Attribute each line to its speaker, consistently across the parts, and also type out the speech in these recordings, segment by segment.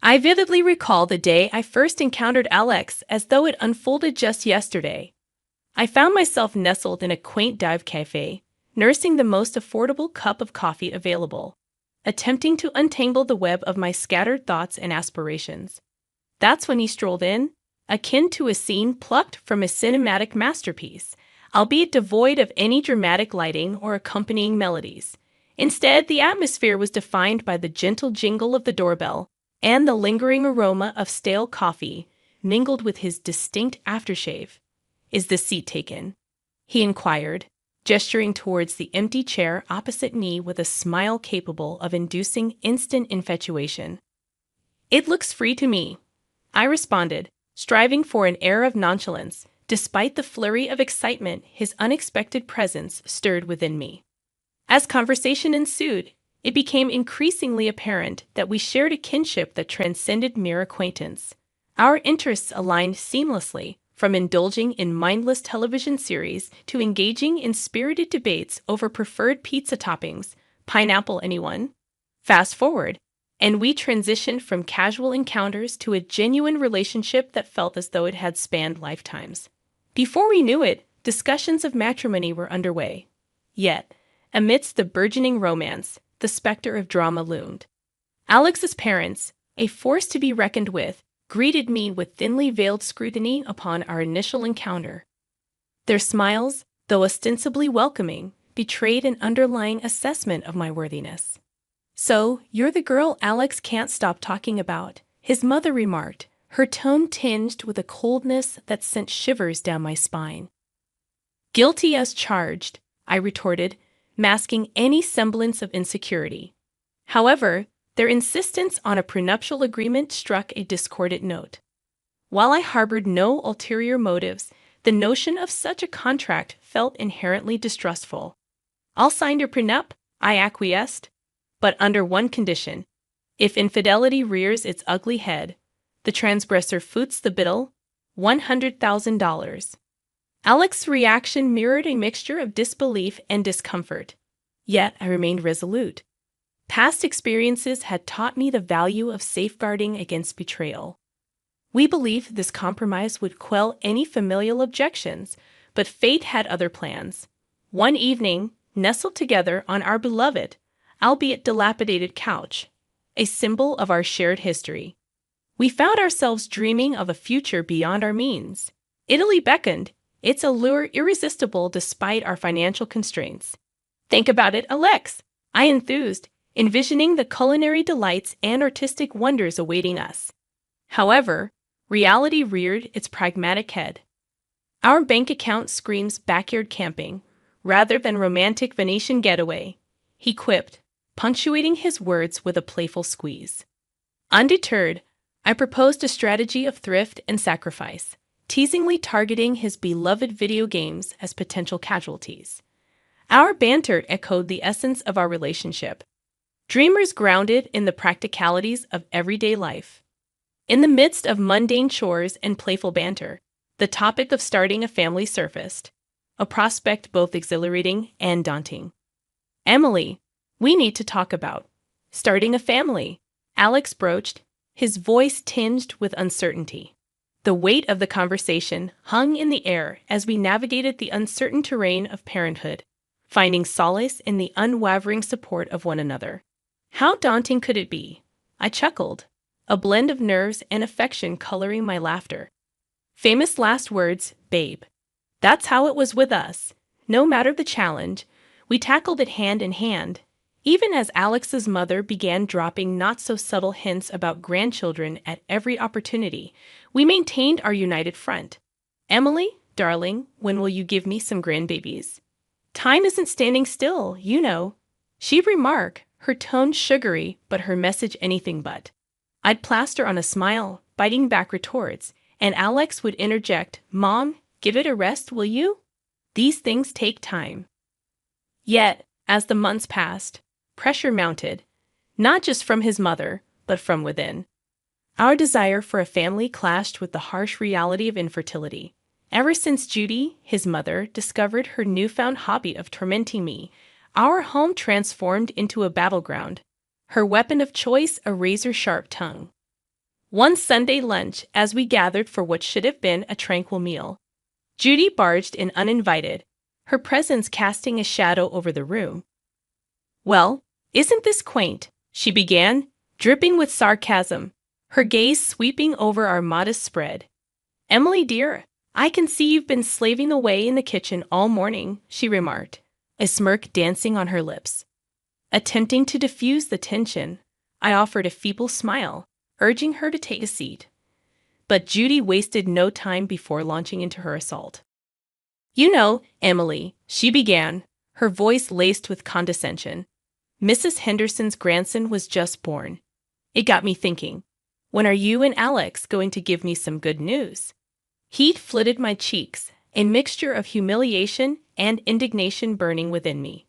Speaker 1: I vividly recall the day I first encountered Alex as though it unfolded just yesterday. I found myself nestled in a quaint dive cafe, nursing the most affordable cup of coffee available, attempting to untangle the web of my scattered thoughts and aspirations. That's when he strolled in, akin to a scene plucked from a cinematic masterpiece, albeit devoid of any dramatic lighting or accompanying melodies. Instead, the atmosphere was defined by the gentle jingle of the doorbell and the lingering aroma of stale coffee mingled with his distinct aftershave. "Is the seat taken?" he inquired, gesturing towards the empty chair opposite me with a smile capable of inducing instant infatuation. "It looks free to me," I responded, striving for an air of nonchalance, despite the flurry of excitement his unexpected presence stirred within me. As conversation ensued, it became increasingly apparent that we shared a kinship that transcended mere acquaintance. Our interests aligned seamlessly, from indulging in mindless television series to engaging in spirited debates over preferred pizza toppings. Pineapple, anyone? Fast forward, and we transitioned from casual encounters to a genuine relationship that felt as though it had spanned lifetimes. Before we knew it, discussions of matrimony were underway. Yet, amidst the burgeoning romance, the specter of drama loomed. Alex's parents, a force to be reckoned with, greeted me with thinly veiled scrutiny upon our initial encounter. Their smiles, though ostensibly welcoming, betrayed an underlying assessment of my worthiness. "So, you're the girl Alex can't stop talking about," his mother remarked, her tone tinged with a coldness that sent shivers down my spine. "Guilty as charged," I retorted, masking any semblance of insecurity. However, their insistence on a prenuptial agreement struck a discordant note. While I harbored no ulterior motives, the notion of such a contract felt inherently distrustful. "I'll sign your prenup," I acquiesced, "but under one condition. If infidelity rears its ugly head, the transgressor foots the bill, $100,000. Alex's reaction mirrored a mixture of disbelief and discomfort. Yet I remained resolute. Past experiences had taught me the value of safeguarding against betrayal. We believed this compromise would quell any familial objections, but fate had other plans. One evening, nestled together on our beloved, albeit dilapidated couch, a symbol of our shared history, we found ourselves dreaming of a future beyond our means. Italy beckoned, its allure irresistible despite our financial constraints. "Think about it, Alex," I enthused, envisioning the culinary delights and artistic wonders awaiting us. However, reality reared its pragmatic head. "Our bank account screams backyard camping, rather than romantic Venetian getaway," he quipped, punctuating his words with a playful squeeze. Undeterred, I proposed a strategy of thrift and sacrifice, teasingly targeting his beloved video games as potential casualties. Our banter echoed the essence of our relationship. Dreamers grounded in the practicalities of everyday life. In the midst of mundane chores and playful banter, the topic of starting a family surfaced, a prospect both exhilarating and daunting. "Emily, we need to talk about starting a family," Alex broached, his voice tinged with uncertainty. The weight of the conversation hung in the air as we navigated the uncertain terrain of parenthood, finding solace in the unwavering support of one another. How daunting could it be? I chuckled, a blend of nerves and affection coloring my laughter. Famous last words, babe. That's how it was with us. No matter the challenge, we tackled it hand in hand. Even as Alex's mother began dropping not-so-subtle hints about grandchildren at every opportunity, we maintained our united front. "Emily, darling, when will you give me some grandbabies?" "Time isn't standing still, you know," she'd remark, her tone sugary but her message anything but. I'd plaster on a smile, biting back retorts, and Alex would interject, "Mom, give it a rest, will you? These things take time." Yet, as the months passed, pressure mounted, not just from his mother, but from within. Our desire for a family clashed with the harsh reality of infertility. Ever since Judy, his mother, discovered her newfound hobby of tormenting me, our home transformed into a battleground, her weapon of choice a razor-sharp tongue. One Sunday lunch, as we gathered for what should have been a tranquil meal, Judy barged in uninvited, her presence casting a shadow over the room. "Well, isn't this quaint?" she began, dripping with sarcasm, her gaze sweeping over our modest spread. "Emily, dear, I can see you've been slaving away in the kitchen all morning," she remarked, a smirk dancing on her lips. Attempting to diffuse the tension, I offered a feeble smile, urging her to take a seat. But Judy wasted no time before launching into her assault. "You know, Emily," she began, her voice laced with condescension, "Mrs. Henderson's grandson was just born. It got me thinking, when are you and Alex going to give me some good news?" Heat flooded my cheeks, a mixture of humiliation and indignation burning within me.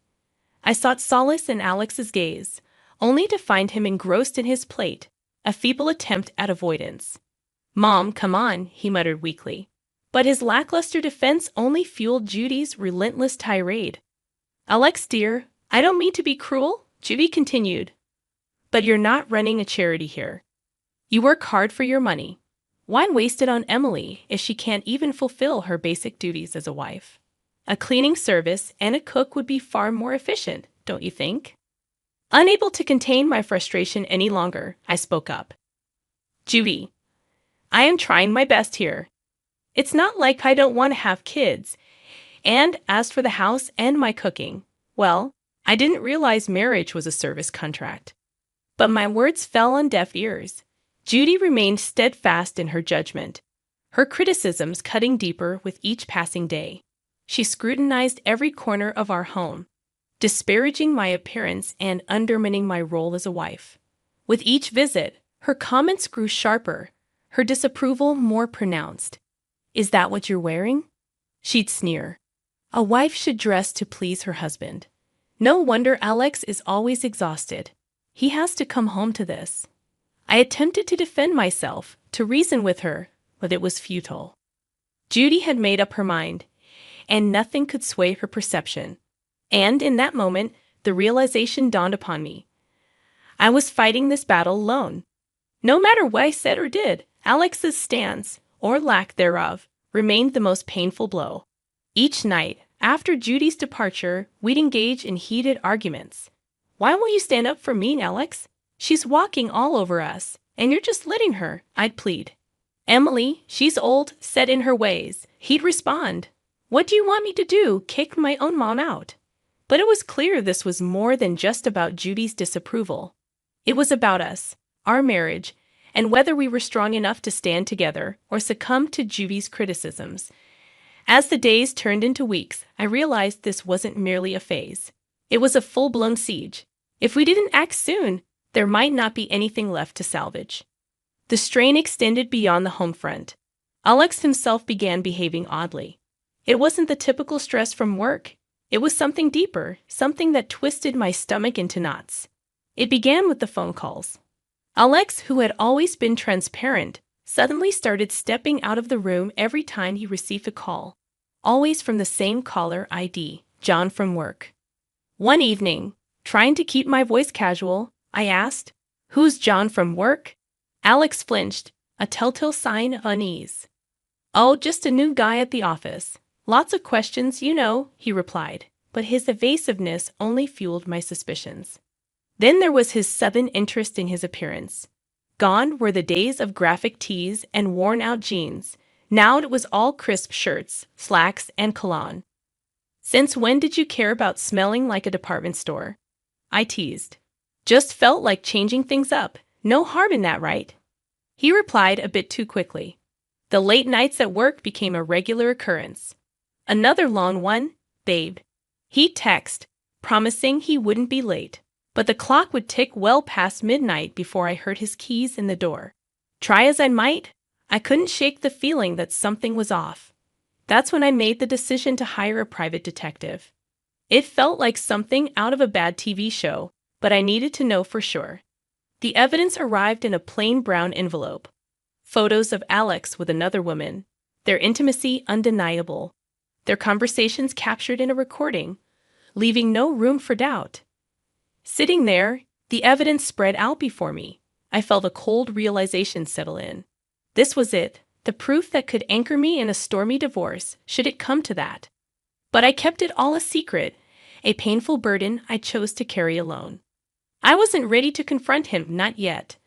Speaker 1: I sought solace in Alex's gaze, only to find him engrossed in his plate, a feeble attempt at avoidance. "Mom, come on," he muttered weakly. But his lackluster defense only fueled Judy's relentless tirade. "Alex, dear, I don't mean to be cruel," Judy continued, "but you're not running a charity here. You work hard for your money. Why waste it on Emily if she can't even fulfill her basic duties as a wife? A cleaning service and a cook would be far more efficient, don't you think?" Unable to contain my frustration any longer, I spoke up. "Judy, I am trying my best here. It's not like I don't want to have kids. And as for the house and my cooking, well, I didn't realize marriage was a service contract." But my words fell on deaf ears. Judy remained steadfast in her judgment, her criticisms cutting deeper with each passing day. She scrutinized every corner of our home, disparaging my appearance and undermining my role as a wife. With each visit, her comments grew sharper, her disapproval more pronounced. "Is that what you're wearing?" she'd sneer. "A wife should dress to please her husband. No wonder Alex is always exhausted. He has to come home to this." I attempted to defend myself, to reason with her, but it was futile. Judy had made up her mind, and nothing could sway her perception. And in that moment, the realization dawned upon me. I was fighting this battle alone. No matter what I said or did, Alex's stance, or lack thereof, remained the most painful blow. Each night, after Judy's departure, we'd engage in heated arguments. "Why won't you stand up for me, Alex? She's walking all over us, and you're just letting her," I'd plead. "Emily, she's old, set in her ways," he'd respond. "What do you want me to do, kick my own mom out?" But it was clear this was more than just about Judy's disapproval. It was about us, our marriage, and whether we were strong enough to stand together or succumb to Judy's criticisms. As the days turned into weeks, I realized this wasn't merely a phase. It was a full-blown siege. If we didn't act soon, there might not be anything left to salvage. The strain extended beyond the home front. Alex himself began behaving oddly. It wasn't the typical stress from work. It was something deeper, something that twisted my stomach into knots. It began with the phone calls. Alex, who had always been transparent, suddenly started stepping out of the room every time he received a call, always from the same caller ID, John from work. One evening, trying to keep my voice casual, I asked, "Who's John from work?" Alex flinched, a telltale sign of unease. "Oh, just a new guy at the office. Lots of questions, you know," he replied, but his evasiveness only fueled my suspicions. Then there was his sudden interest in his appearance. Gone were the days of graphic tees and worn-out jeans. Now it was all crisp shirts, slacks, and cologne. "Since when did you care about smelling like a department store?" I teased. "Just felt like changing things up. No harm in that, right?" He replied a bit too quickly. The late nights at work became a regular occurrence. "Another long one, babe." He'd text, promising he wouldn't be late. But the clock would tick well past midnight before I heard his keys in the door. Try as I might, I couldn't shake the feeling that something was off. That's when I made the decision to hire a private detective. It felt like something out of a bad TV show, but I needed to know for sure. The evidence arrived in a plain brown envelope. Photos of Alex with another woman, their intimacy undeniable, their conversations captured in a recording, leaving no room for doubt. Sitting there, the evidence spread out before me. I felt a cold realization settle in. This was it, the proof that could anchor me in a stormy divorce, should it come to that. But I kept it all a secret, a painful burden I chose to carry alone. I wasn't ready to confront him, not yet.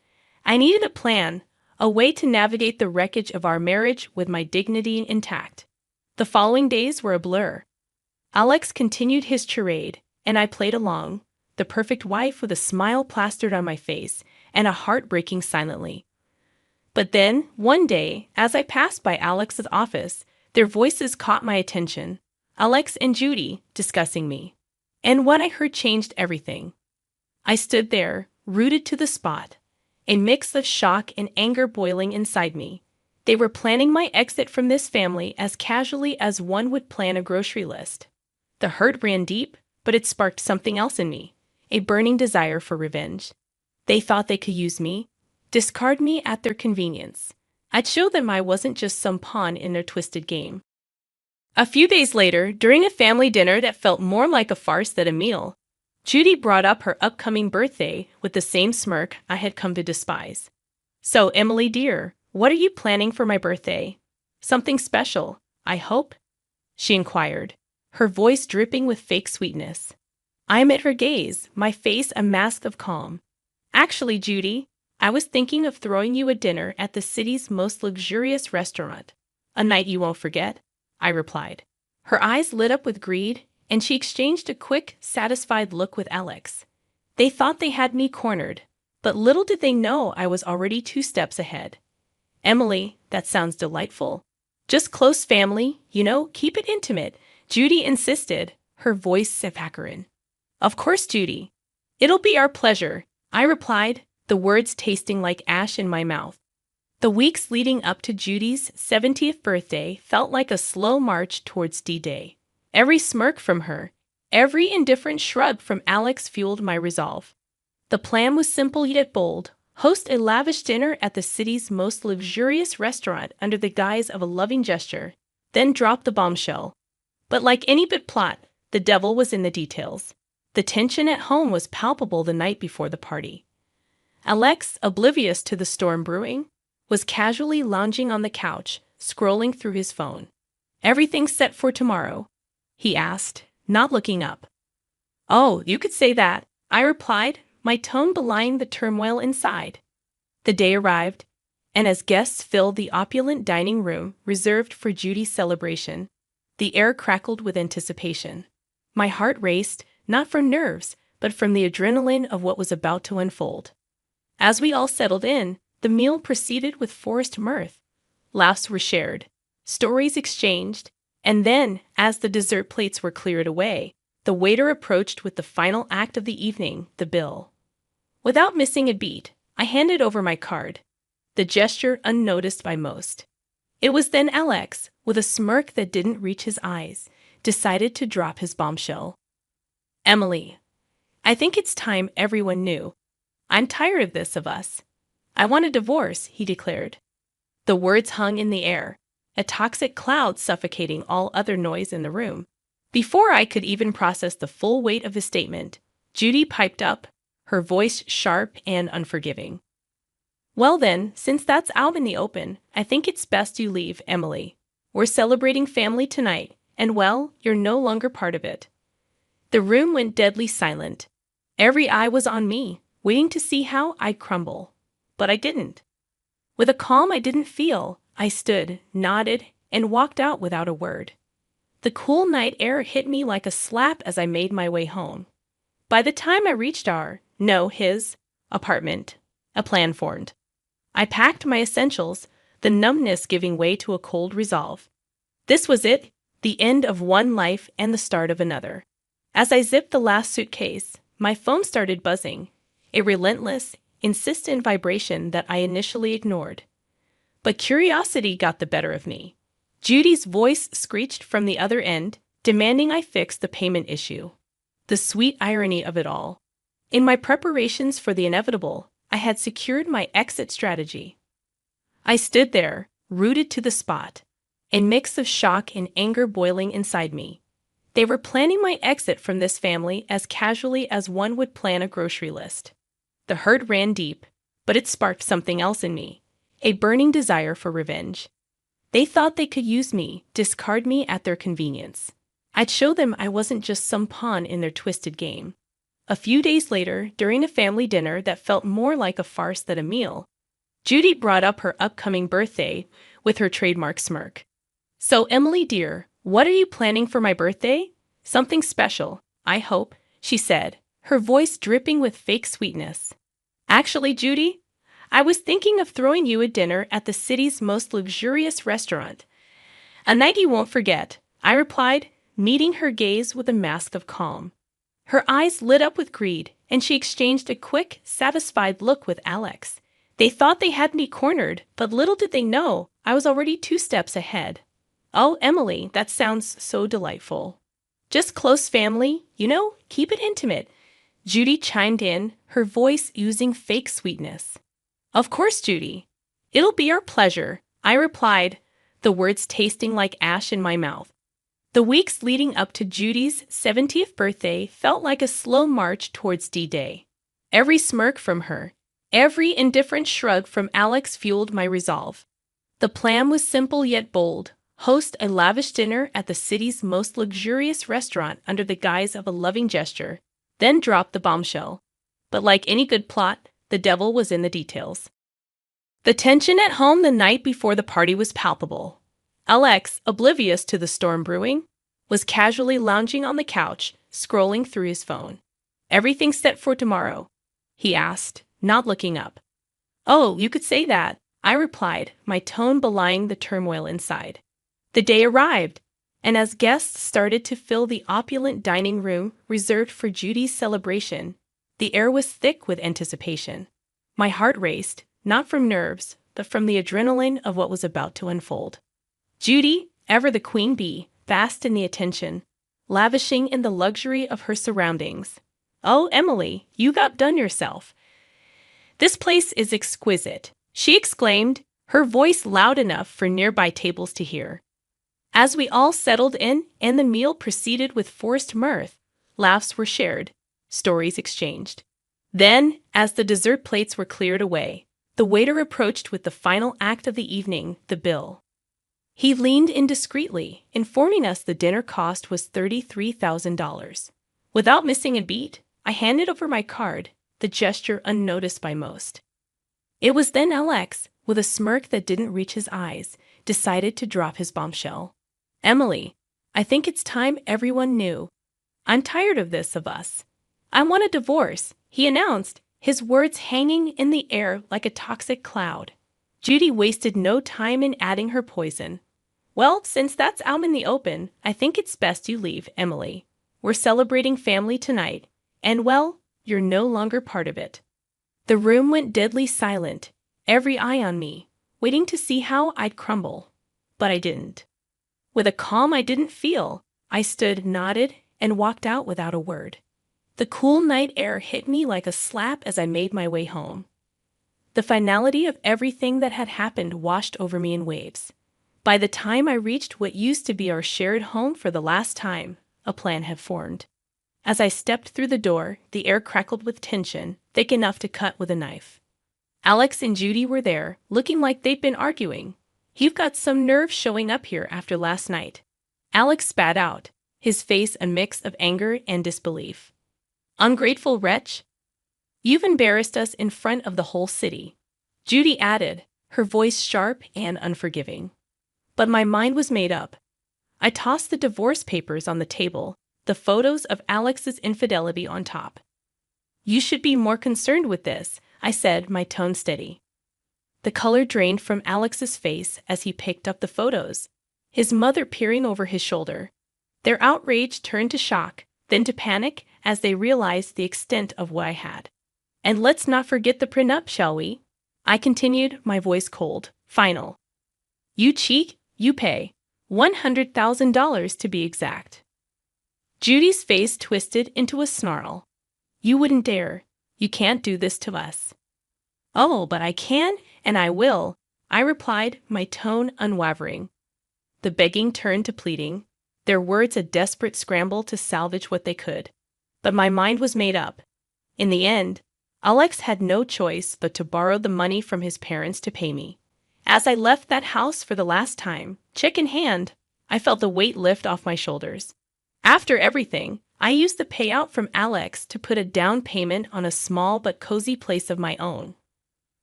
Speaker 1: I needed a plan, a way to navigate the wreckage of our marriage with my dignity intact. The following days were a blur. Alex continued his charade, and I played along, the perfect wife with a smile plastered on my face and a heart breaking silently. But then, one day, as I passed by Alex's office, their voices caught my attention. Alex and Judy discussing me. And what I heard changed everything. I stood there, rooted to the spot, a mix of shock and anger boiling inside me. They were planning my exit from this family as casually as one would plan a grocery list. The hurt ran deep, but it sparked something else in me, a burning desire for revenge. They thought they could use me, discard me at their convenience. I'd show them I wasn't just some pawn in their twisted game. A few days later, during a family dinner that felt more like a farce than a meal, Judy brought up her upcoming birthday with the same smirk I had come to despise. "So, Emily dear, what are you planning for my birthday? Something special, I hope?" she inquired, her voice dripping with fake sweetness. I met her gaze, my face a mask of calm. "Actually, Judy, I was thinking of throwing you a dinner at the city's most luxurious restaurant. A night you won't forget," I replied. Her eyes lit up with greed, and she exchanged a quick, satisfied look with Alex. They thought they had me cornered, but little did they know I was already 2 steps ahead. "Emily, that sounds delightful. Just close family, keep it intimate," Judy insisted, her voice saccharine. "Of course, Judy. It'll be our pleasure," I replied, the words tasting like ash in my mouth. The weeks leading up to Judy's 70th birthday felt like a slow march towards D-Day. Every smirk from her, every indifferent shrug from Alex fueled my resolve. The plan was simple yet bold: host a lavish dinner at the city's most luxurious restaurant under the guise of a loving gesture, then drop the bombshell. But like any bit plot, the devil was in the details. The tension at home was palpable the night before the party. Alex, oblivious to the storm brewing, was casually lounging on the couch, scrolling through his phone. "Everything's set for tomorrow?" he asked, not looking up. "Oh, you could say that," I replied, my tone belying the turmoil inside. The day arrived, and as guests filled the opulent dining room reserved for Judy's celebration, the air crackled with anticipation. My heart raced, not from nerves, but from the adrenaline of what was about to unfold. As we all settled in, the meal proceeded with forced mirth. Laughs were shared, stories exchanged, and then, as the dessert plates were cleared away, the waiter approached with the final act of the evening, the bill. Without missing a beat, I handed over my card, the gesture unnoticed by most. It was then Alex, with a smirk that didn't reach his eyes, decided to drop his bombshell. "Emily, I think it's time everyone knew. I'm tired of this of us. I want a divorce," he declared. The words hung in the air, a toxic cloud suffocating all other noise in the room. Before I could even process the full weight of his statement, Judy piped up, her voice sharp and unforgiving. "Well then, since that's out in the open, I think it's best you leave, Emily. We're celebrating family tonight, and well, you're no longer part of it." The room went deadly silent. Every eye was on me, waiting to see how I'd crumble. But I didn't. With a calm I didn't feel, I stood, nodded, and walked out without a word. The cool night air hit me like a slap as I made my way home. By the time I reached his apartment, a plan formed. I packed my essentials, the numbness giving way to a cold resolve. This was it, the end of one life and the start of another. As I zipped the last suitcase, my phone started buzzing, a relentless, insistent vibration that I initially ignored. But curiosity got the better of me. Judy's voice screeched from the other end, demanding I fix the payment issue. The sweet irony of it all. In my preparations for the inevitable, I had secured my exit strategy. I stood there, rooted to the spot, a mix of shock and anger boiling inside me. They were planning my exit from this family as casually as one would plan a grocery list. The hurt ran deep, but it sparked something else in me, a burning desire for revenge. They thought they could use me, discard me at their convenience. I'd show them I wasn't just some pawn in their twisted game. A few days later, during a family dinner that felt more like a farce than a meal, Judy brought up her upcoming birthday with her trademark smirk. "So, Emily dear, what are you planning for my birthday?" "Something special, I hope," she said, her voice dripping with fake sweetness. "Actually, Judy, I was thinking of throwing you a dinner at the city's most luxurious restaurant. A night you won't forget," I replied, meeting her gaze with a mask of calm. Her eyes lit up with greed, and she exchanged a quick, satisfied look with Alex. They thought they had me cornered, but little did they know I was already 2 steps ahead. "Oh, Emily, that sounds so delightful." "Just close family, keep it intimate," Judy chimed in, her voice oozing fake sweetness. "Of course, Judy. It'll be our pleasure," I replied, the words tasting like ash in my mouth. The weeks leading up to Judy's 70th birthday felt like a slow march towards D-Day. Every smirk from her, every indifferent shrug from Alex fueled my resolve. The plan was simple yet bold: host a lavish dinner at the city's most luxurious restaurant under the guise of a loving gesture, then drop the bombshell. But like any good plot, the devil was in the details. The tension at home the night before the party was palpable. Alex, oblivious to the storm brewing, was casually lounging on the couch, scrolling through his phone. "Everything set for tomorrow?" he asked, not looking up. "Oh, you could say that," I replied, my tone belying the turmoil inside. The day arrived, and as guests started to fill the opulent dining room reserved for Judy's celebration, the air was thick with anticipation. My heart raced, not from nerves, but from the adrenaline of what was about to unfold. Judy, ever the queen bee, basked in the attention, lavishing in the luxury of her surroundings. "Oh, Emily, you outdone yourself. This place is exquisite," she exclaimed, her voice loud enough for nearby tables to hear. As we all settled in and the meal proceeded with forced mirth, laughs were shared, stories exchanged. Then, as the dessert plates were cleared away, the waiter approached with the final act of the evening, the bill. He leaned in discreetly, informing us the dinner cost was $33,000. Without missing a beat, I handed over my card, the gesture unnoticed by most. It was then Alex, with a smirk that didn't reach his eyes, decided to drop his bombshell. "Emily, I think it's time everyone knew. I'm tired of this of us. I want a divorce," he announced, his words hanging in the air like a toxic cloud. Judy wasted no time in adding her poison. "Well, since that's out in the open, I think it's best you leave, Emily. We're celebrating family tonight, and well, you're no longer part of it." The room went deadly silent, every eye on me, waiting to see how I'd crumble. But I didn't. With a calm I didn't feel, I stood, nodded, and walked out without a word. The cool night air hit me like a slap as I made my way home. The finality of everything that had happened washed over me in waves. By the time I reached what used to be our shared home for the last time, a plan had formed. As I stepped through the door, the air crackled with tension, thick enough to cut with a knife. Alex and Judy were there, looking like they'd been arguing. "You've got some nerve showing up here after last night," Alex spat out, his face a mix of anger and disbelief. "Ungrateful wretch. You've embarrassed us in front of the whole city," Judy added, her voice sharp and unforgiving. But my mind was made up. I tossed the divorce papers on the table, the photos of Alex's infidelity on top. "You should be more concerned with this," I said, my tone steady. The color drained from Alex's face as he picked up the photos, his mother peering over his shoulder. Their outrage turned to shock, then to panic as they realized the extent of what I had. "And let's not forget the prenup, shall we?" I continued, my voice cold, final. "You cheat, you pay. $100,000 to be exact." Judy's face twisted into a snarl. "You wouldn't dare. You can't do this to us." "Oh, but I can, and I will," I replied, my tone unwavering. The begging turned to pleading, their words a desperate scramble to salvage what they could. But my mind was made up. In the end, Alex had no choice but to borrow the money from his parents to pay me. As I left that house for the last time, check in hand, I felt the weight lift off my shoulders. After everything, I used the payout from Alex to put a down payment on a small but cozy place of my own.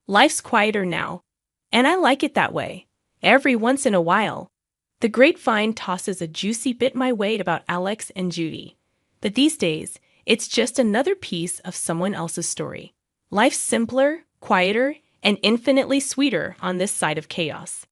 Speaker 1: Life's quieter now, and I like it that way. Every once in a while, the grapevine tosses a juicy bit my way about Alex and Judy. But these days, it's just another piece of someone else's story. Life's simpler, quieter, and infinitely sweeter on this side of chaos.